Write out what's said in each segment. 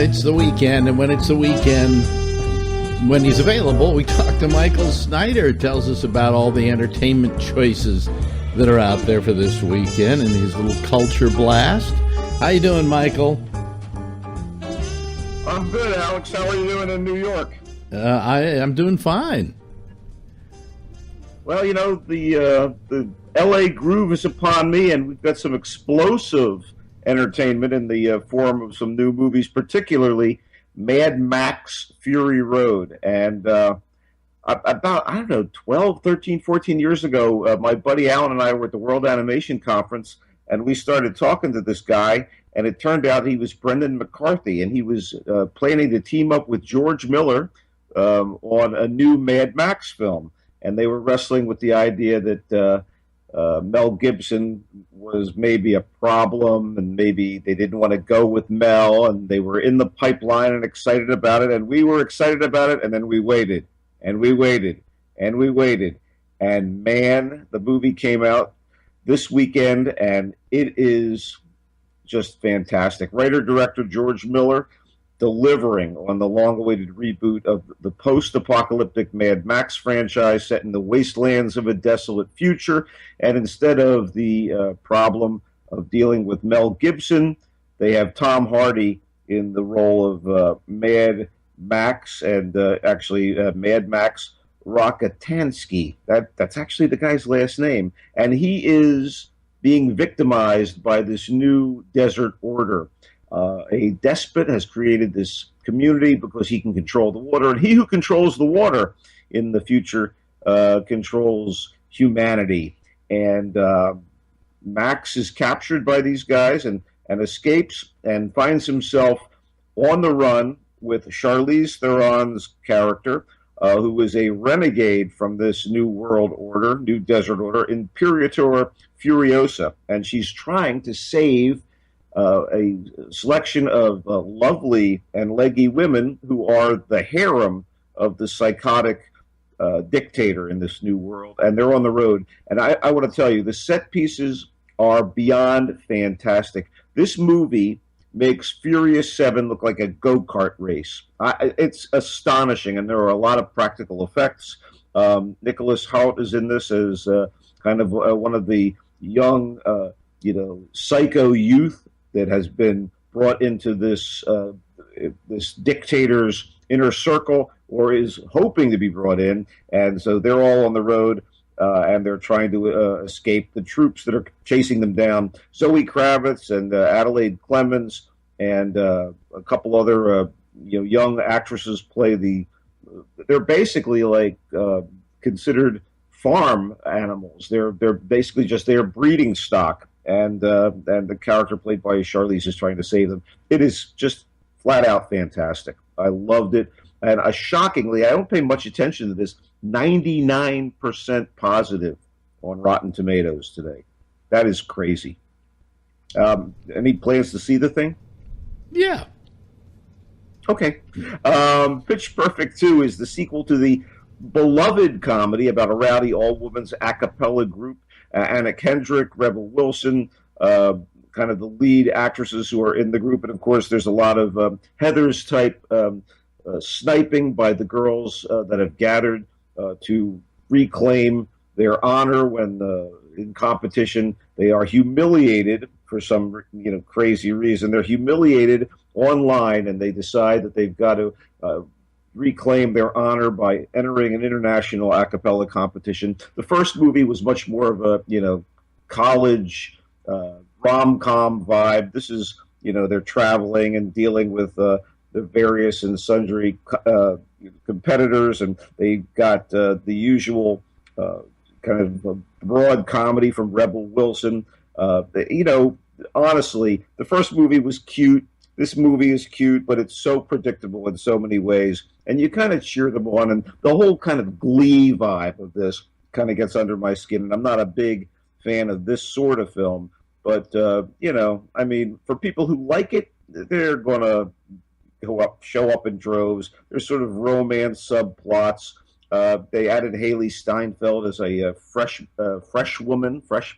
it's the weekend, and when it's the weekend, when he's available, we talk to Michael Snyder. Tells us about all the entertainment choices that are out there for this weekend and his little culture blast. How you doing, Michael? I'm good, Alex. How are you doing in New York? I'm doing fine. Well, you know, the L.A. groove is upon me, and we've got some explosive entertainment in the form of some new movies, particularly Mad Max Fury Road. And about, 12, 13, 14 years ago, my buddy Alan and I were at the World Animation Conference, and we started talking to this guy, and it turned out he was Brendan McCarthy, and he was planning to team up with George Miller on a new Mad Max film. And they were wrestling with the idea that Mel Gibson was maybe a problem, and maybe they didn't want to go with Mel, and they were in the pipeline and excited about it, and we were excited about it, and then we waited, and we waited, and we waited, and man, the movie came out this weekend, and it is just fantastic. Writer-director George Miller delivering on the long-awaited reboot of the post-apocalyptic Mad Max franchise set in the wastelands of a desolate future. And instead of the problem of dealing with Mel Gibson, they have Tom Hardy in the role of Mad Max, and Mad Max Rockatansky. That's actually the guy's last name. And he is being victimized by this new desert order. A despot has created this community because he can control the water, and he who controls the water in the future controls humanity. And Max is captured by these guys and escapes and finds himself on the run with Charlize Theron's character, who is a renegade from this new world order, new desert order, Imperator Furiosa. And she's trying to save a selection of lovely and leggy women who are the harem of the psychotic dictator in this new world, and they're on the road. And I want to tell you, the set pieces are beyond fantastic. This movie makes Furious 7 look like a go-kart race. It's astonishing, and there are a lot of practical effects. Nicholas Hoult is in this as kind of one of the young, psycho youth that has been brought into this this dictator's inner circle, or is hoping to be brought in. And so they're all on the road, and they're trying to escape the troops that are chasing them down. Zoe Kravitz and Adelaide Clemens and a couple other young actresses play they're basically like considered farm animals. They're basically just their breeding stock. And the character played by Charlize is trying to save them. It is just flat out fantastic. I loved it. And shockingly, I don't pay much attention to this, 99% positive on Rotten Tomatoes today. That is crazy. Any plans to see the thing? Yeah. Okay. Pitch Perfect 2 is the sequel to the beloved comedy about a rowdy all-women's a cappella group. Anna Kendrick, Rebel Wilson, kind of the lead actresses who are in the group. And, of course, there's a lot of Heathers-type sniping by the girls that have gathered to reclaim their honor when in competition they are humiliated for some crazy reason. They're humiliated online, and they decide that they've got to reclaim their honor by entering an international a cappella competition. The first movie was much more of a, college rom-com vibe. This is, they're traveling and dealing with the various and sundry competitors, and they got the usual kind of broad comedy from Rebel Wilson. Honestly, the first movie was cute. This movie is cute, but it's so predictable in so many ways. And you kind of cheer them on. And the whole kind of Glee vibe of this kind of gets under my skin. And I'm not a big fan of this sort of film. But, for people who like it, they're going to show up in droves. There's sort of romance subplots. They added Haley Steinfeld as a fresh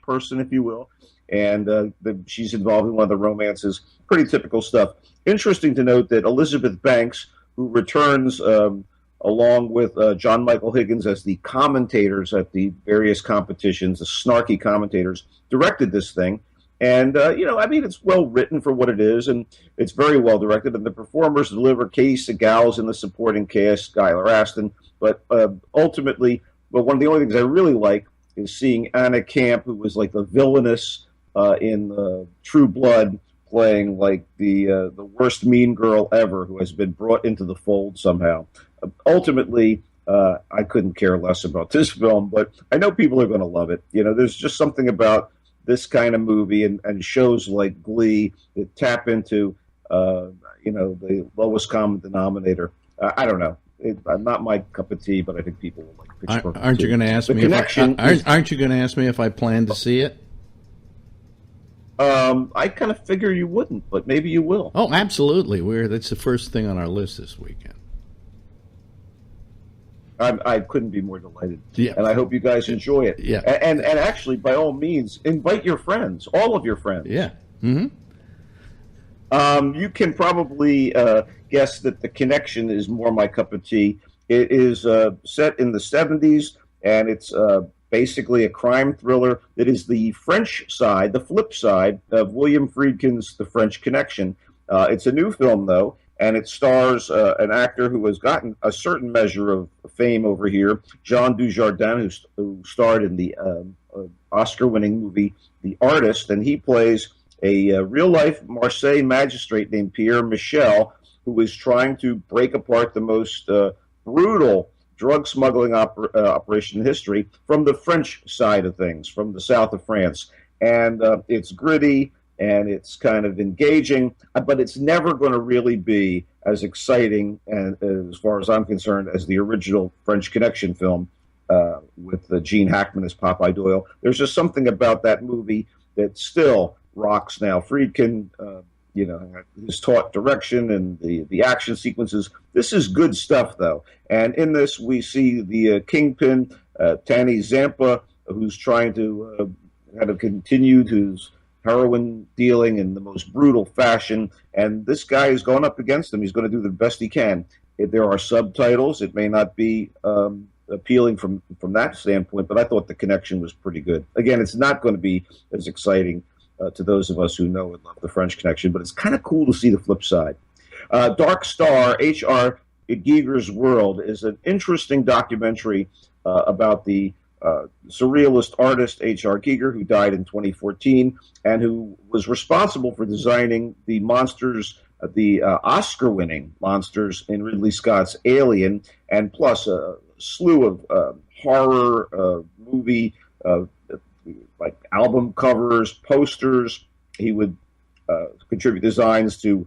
person, if you will. and she's involved in one of the romances. Pretty typical stuff. Interesting to note that Elizabeth Banks, who returns along with John Michael Higgins as the commentators at the various competitions, the snarky commentators, directed this thing. And, I mean, it's well written for what it is, and it's very well directed. And the performers deliver. Katie Seagal's in the supporting cast, Skylar Aston. But ultimately, one of the only things I really like is seeing Anna Camp, who was like the villainess in True Blood, playing like the worst mean girl ever, who has been brought into the fold somehow. Ultimately, I couldn't care less about this film, but I know people are going to love it. There's just something about this kind of movie and shows like Glee that tap into, the lowest common denominator. I don't know. Not my cup of tea, but I think people will like Pittsburgh. Aren't you going to ask me? Aren't you going to ask me if I plan to see it? I kind of figure you wouldn't, but maybe you will. Oh, absolutely. That's the first thing on our list this weekend. I couldn't be more delighted. Yeah. And I hope you guys enjoy it. Yeah. And actually, by all means, invite your friends, all of your friends. Yeah. Mm-hmm. You can probably guess that The Connection is more my cup of tea. It is set in the 70s, and it's basically a crime thriller that is the French side, the flip side of William Friedkin's The French Connection. It's a new film, though, and it stars an actor who has gotten a certain measure of fame over here, Jean Dujardin, who starred in the Oscar-winning movie The Artist, and he plays a real-life Marseille magistrate named Pierre Michel, who is trying to break apart the most brutal drug smuggling operation in history from the French side of things, from the south of France. And it's gritty, and it's kind of engaging, but it's never going to really be as exciting, and as far as I'm concerned, as the original French Connection film with Gene Hackman as Popeye Doyle. There's just something about that movie that still rocks now. Friedkin, his taught direction and the action sequences. This is good stuff, though. And in this, we see the kingpin, Tani Zampa, who's trying to kind of continue his heroin dealing in the most brutal fashion. And this guy is going up against him. He's going to do the best he can. If there are subtitles, it may not be appealing from that standpoint, but I thought The Connection was pretty good. Again, it's not going to be as exciting to those of us who know and love The French Connection, but it's kind of cool to see the flip side. Dark Star, H.R. Giger's World, is an interesting documentary about the surrealist artist H.R. Giger, who died in 2014 and who was responsible for designing the monsters, the Oscar-winning monsters in Ridley Scott's Alien, and plus a slew of horror movie like album covers, posters. He would contribute designs to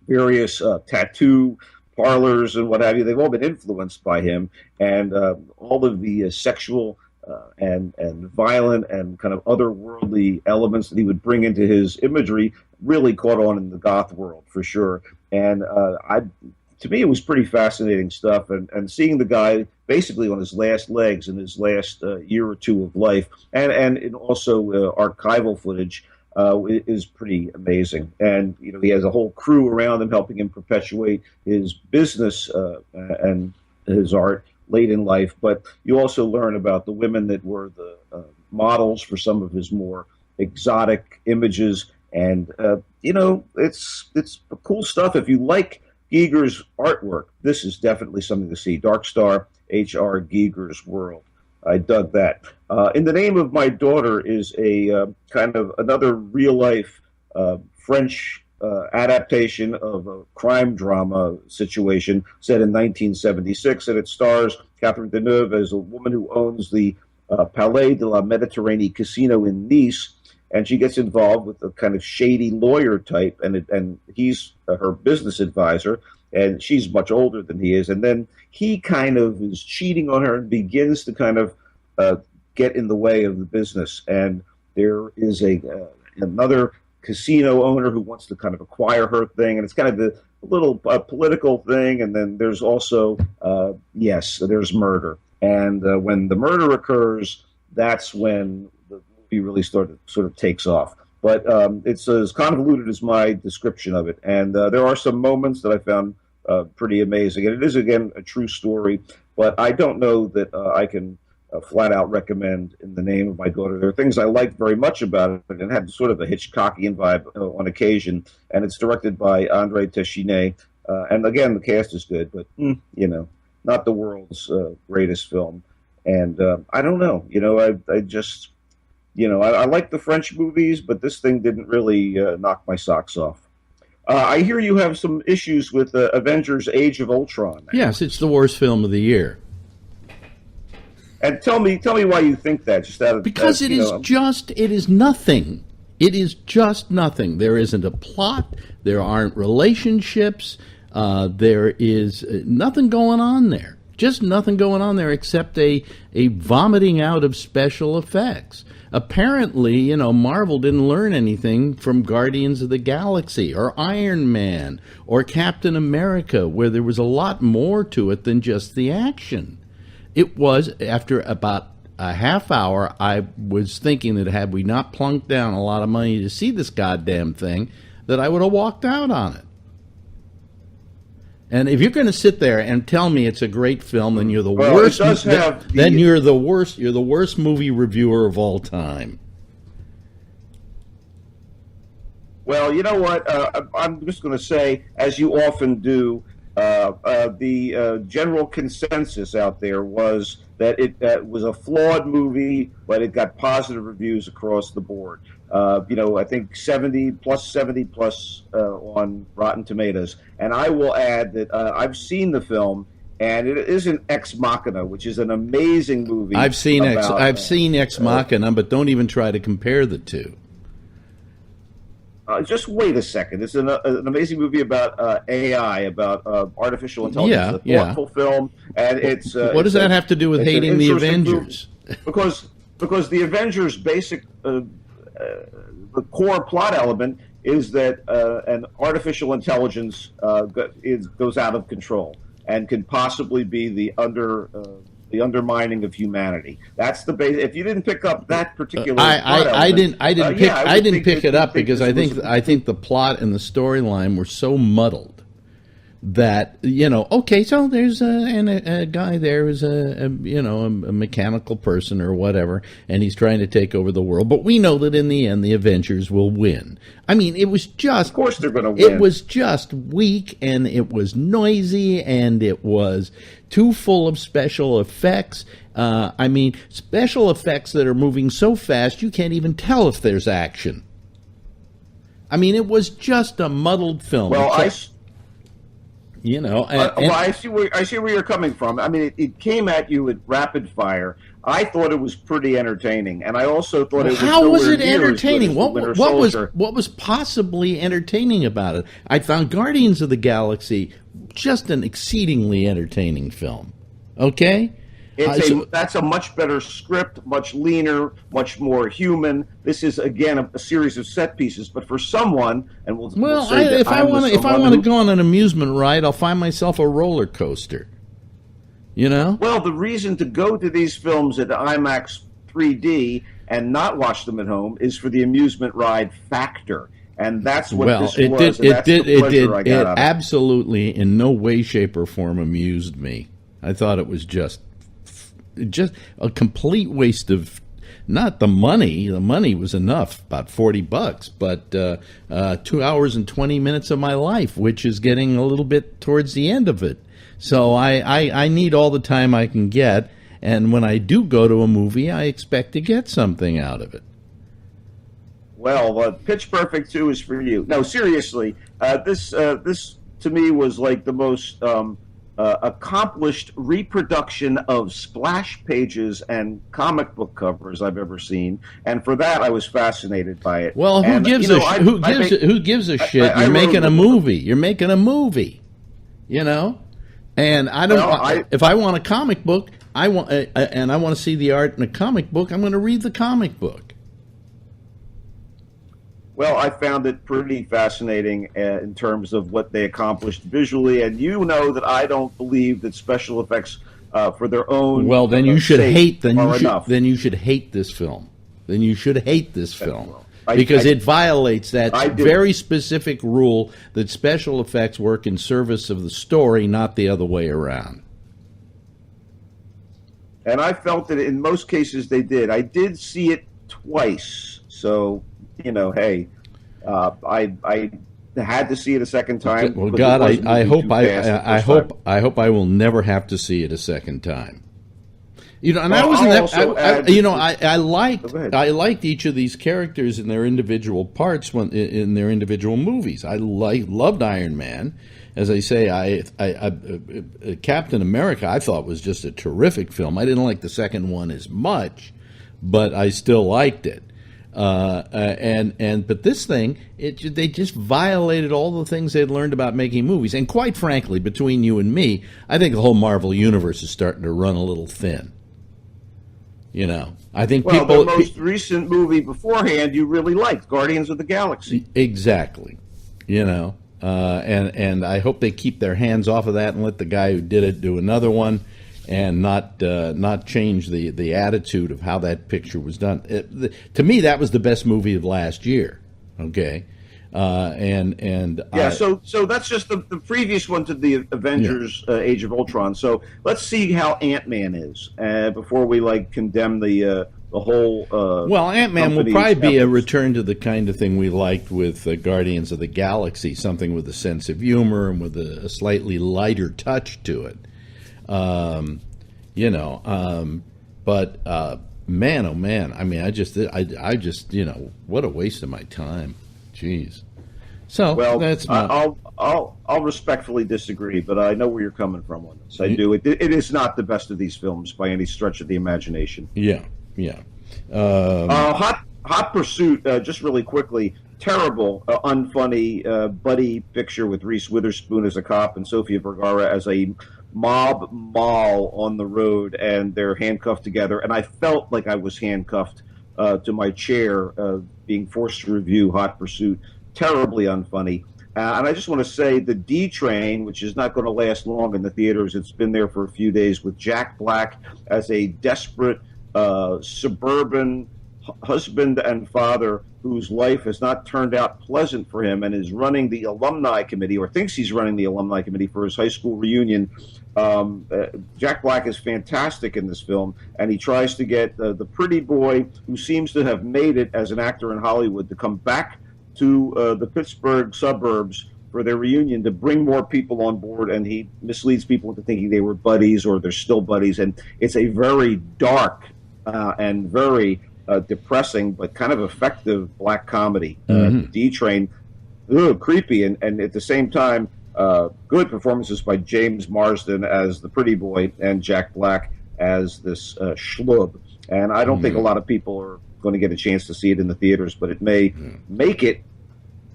various tattoo parlors and what have you. They've all been influenced by him, and all of the sexual and violent and kind of otherworldly elements that he would bring into his imagery really caught on in the goth world for sure. And to me, it was pretty fascinating stuff, and seeing the guy basically on his last legs in his last year or two of life, and also archival footage is pretty amazing. And he has a whole crew around him helping him perpetuate his business and his art late in life. But you also learn about the women that were the models for some of his more exotic images, and it's cool stuff. If you like Giger's artwork, this is definitely something to see. Dark Star, H.R. Giger's World. I dug that. In the Name of My Daughter is a kind of another real-life French adaptation of a crime drama situation set in 1976, and it stars Catherine Deneuve as a woman who owns the Palais de la Méditerranée casino in Nice, and she gets involved with a kind of shady lawyer type, and he's her business advisor, and she's much older than he is. And then he kind of is cheating on her and begins to kind of get in the way of the business. And there is another casino owner who wants to kind of acquire her thing, and it's kind of a little political thing. And then there's also, there's murder. And when the murder occurs, that's when the movie really sort of takes off. But it's as convoluted as my description of it, and there are some moments that I found pretty amazing. And it is again a true story, but I don't know that I can flat out recommend In the Name of My Daughter. There are things I liked very much about it, and it had sort of a Hitchcockian vibe on occasion. And it's directed by Andre Téchiné, and again the cast is good, but not the world's greatest film. And I don't know, I just. I like the French movies, but this thing didn't really knock my socks off. I hear you have some issues with Avengers: Age of Ultron. Yes, it's the worst film of the year. And tell me why you think that. Just out of because it is nothing. It is just nothing. There isn't a plot. There aren't relationships. There is nothing going on there. Just nothing going on there except a vomiting out of special effects. Apparently, Marvel didn't learn anything from Guardians of the Galaxy or Iron Man or Captain America, where there was a lot more to it than just the action. It was, after about a half hour, I was thinking that had we not plunked down a lot of money to see this goddamn thing, that I would have walked out on it. And if you're going to sit there and tell me it's a great film, then you're the worst. Then you're the worst. You're the worst movie reviewer of all time. Well, you know what? I'm just going to say, as you often do, the general consensus out there was that it was a flawed movie, but it got positive reviews across the board. I think 70 plus on Rotten Tomatoes. And I will add that I've seen the film, and it is an Ex Machina, which is an amazing movie. I've seen Ex Machina, but don't even try to compare the two. Just wait a second. It's an amazing movie about AI, about artificial intelligence. It's a thoughtful film, and it's. What does that have to do with hating the Avengers? Because the Avengers' basic, the core plot element is that an artificial intelligence goes out of control and can possibly be the undermining of humanity. That's the base. If you didn't pick up that particular, I didn't pick it up because I think the plot and the storyline were so muddled that okay, so there's a guy there who's a mechanical person or whatever, and he's trying to take over the world. But we know that in the end, the Avengers will win. I mean, it was just, of course, they're going to win. It was just weak, and it was noisy, and it was too full of special effects. Special effects that are moving so fast you can't even tell if there's action. I mean, it was just a muddled film. Well, I see where you're coming from. I mean, it came at you at rapid fire. I thought it was pretty entertaining, and I also thought it was. How was it entertaining? What was possibly entertaining about it? I found Guardians of the Galaxy just an exceedingly entertaining film. Okay. That's a much better script, much leaner, much more human. This is again a series of set pieces, but for someone, and if I want to go on an amusement ride, I'll find myself a roller coaster. Well, the reason to go to these films at IMAX 3D and not watch them at home is for the amusement ride factor. And that's what this was. It absolutely in no way, shape, or form amused me. I thought it was just a complete waste of not the money. The money was enough, about $40, but 2 hours and 20 minutes of my life, which is getting a little bit towards the end of it. So I need all the time I can get, and when I do go to a movie, I expect to get something out of it. Well, Pitch Perfect 2 is for you. No, seriously, this to me was like the most accomplished reproduction of splash pages and comic book covers I've ever seen, and for that I was fascinated by it. Well, who gives a shit? You're making a movie. You're making a movie, And I don't. If I want a comic book, and I want to see the art in a comic book, I'm going to read the comic book. Well, I found it pretty fascinating in terms of what they accomplished visually, and that I don't believe that special effects for their own. Well, then you should hate. Then you should hate this film. then you should hate this film. I- Because I- it violates that I do. very specific rule that special effects work in service of the story, not the other way around. And I felt that in most cases they did. I did see it twice, so hey, I had to see it a second time. Well, because God, it was I moving hope too fast the I first time. hope I will never have to see it a second time. And Well, I wasn't I'll that. also add- I liked Go ahead. I liked each of these characters in their individual parts in their individual movies. I loved Iron Man. As I say, Captain America I thought was just a terrific film. I didn't like the second one as much, but I still liked it. But this thing, they just violated all the things they'd learned about making movies. And quite frankly, between you and me, I think the whole Marvel universe is starting to run a little thin. I think Well, people the most recent movie beforehand you really liked, Guardians of the Galaxy. exactly, and I hope they keep their hands off of that and let the guy who did it do another one, and not change the attitude of how that picture was done. To me, that was the best movie of last year. Okay, Yeah, so that's just the previous one to the Avengers Age of Ultron. So let's see how Ant-Man is before we condemn the whole. Well, Ant-Man will company's probably be a efforts. return to the kind of thing we liked with Guardians of the Galaxy, something with a sense of humor and with a slightly lighter touch to it. But man, oh man, I mean, I just, what a waste of my time. Jeez. So Well, that's my, I'll respectfully disagree, but I know where you're coming from on this. I do. It is not the best of these films by any stretch of the imagination. yeah. Hot Pursuit, just really quickly, terrible, unfunny buddy picture with Reese Witherspoon as a cop and Sofia Vergara as a mob mall on the road, and they're handcuffed together. And I felt like I was handcuffed to my chair, being forced to review Hot Pursuit. Terribly unfunny. And I just want to say the D Train, which is not going to last long in the theaters, it's been there for a few days, with Jack Black as a desperate suburban husband and father whose life has not turned out pleasant for him, and is running the alumni committee, or thinks he's running the alumni committee for his high school reunion. Jack Black is fantastic in this film, and he tries to get the pretty boy who seems to have made it as an actor in Hollywood to come back to the Pittsburgh suburbs for their reunion, to bring more people on board, and he misleads people into thinking they were buddies or they're still buddies. And it's a very dark and very depressing but kind of effective black comedy. D Train, creepy, and at the same time, good performances by James Marsden as the pretty boy and Jack Black as this schlub. And I don't think a lot of people are going to get a chance to see it in the theaters, but it may make it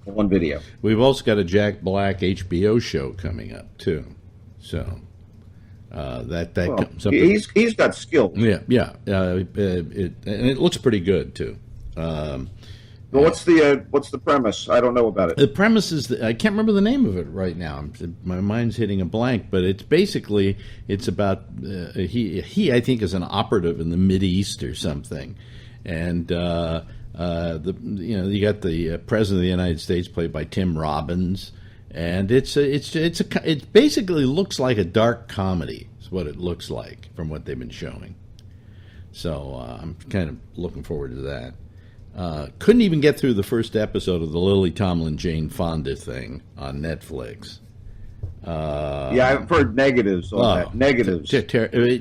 on video. We've also got a Jack Black HBO show coming up too, so that comes up. He's got skills. Yeah, and it looks pretty good too. But what's the premise? I don't know about it. The premise is that, I can't remember the name of it right now. My mind's hitting a blank, but it's about he I think is an operative in the Mideast or something, and you got the president of the United States played by Tim Robbins, and it basically looks like a dark comedy. Is what it looks like from what they've been showing. So I'm kind of looking forward to that. Couldn't even get through the first episode of the Lily Tomlin Jane Fonda thing on Netflix. Yeah, I've heard negatives on that. Negatives.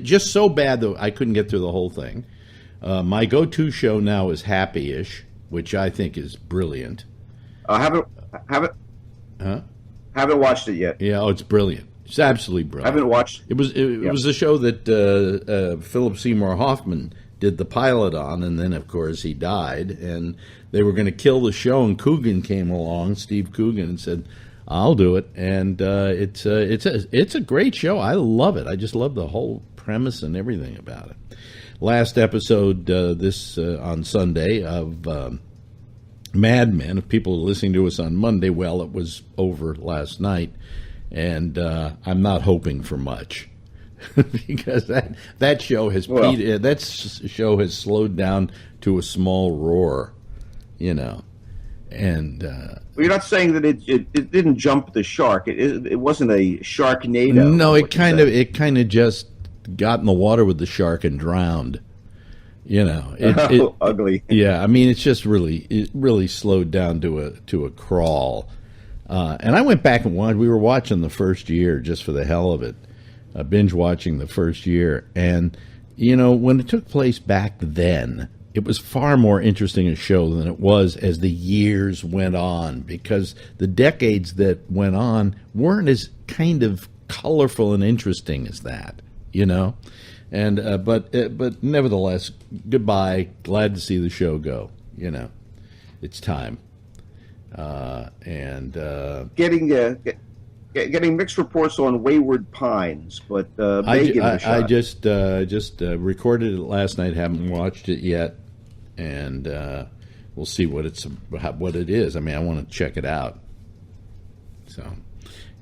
Just so bad that I couldn't get through the whole thing. My go-to show now is Happy-ish, which I think is brilliant. Haven't watched it yet. Yeah, it's brilliant. It's absolutely brilliant. Haven't watched. It was a show that Philip Seymour Hoffman did the pilot on, and then of course he died, and they were going to kill the show, and Coogan came along, Steve Coogan, and said, "I'll do it." And it's a great show. I love it. I just love the whole premise and everything about it. Last episode on Sunday of Mad Men. If people are listening to us on Monday, well, it was over last night, and I'm not hoping for much. because that show has show has slowed down to a small roar, and well, you're not saying that it didn't jump the shark. It wasn't a Sharknado. No, it kind of just got in the water with the shark and drowned. Ugly. Yeah, I mean, it's just it really slowed down to a crawl. And I went back and watched. We were watching the first year just for the hell of it, binge watching the first year. And when it took place back then, it was far more interesting a show than it was as the years went on, because the decades that went on weren't as kind of colorful and interesting as that, And but nevertheless, goodbye. Glad to see the show go. It's time. Getting mixed reports on Wayward Pines, but I just recorded it last night. Haven't watched it yet, and we'll see what it is. I mean, I want to check it out. So,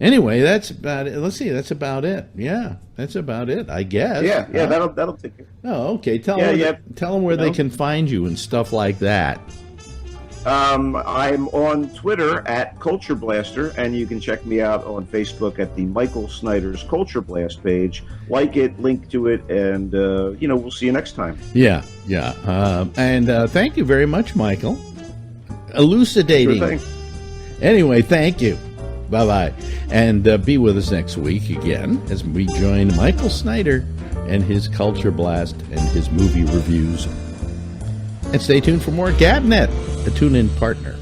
anyway, that's about it. Let's see, that's about it. Yeah, that's about it, I guess. Yeah, that'll take it. Oh, okay. Tell them where they can find you and stuff like that. I'm on Twitter at Culture Blaster, and you can check me out on Facebook at the Michael Snyder's Culture Blast page. Like it, link to it, and we'll see you next time. Yeah. And thank you very much, Michael. Elucidating. Sure thing. Anyway, thank you. Bye-bye. And be with us next week again as we join Michael Snyder and his Culture Blast and his movie reviews. And stay tuned for more Gabnet, a tune-in partner.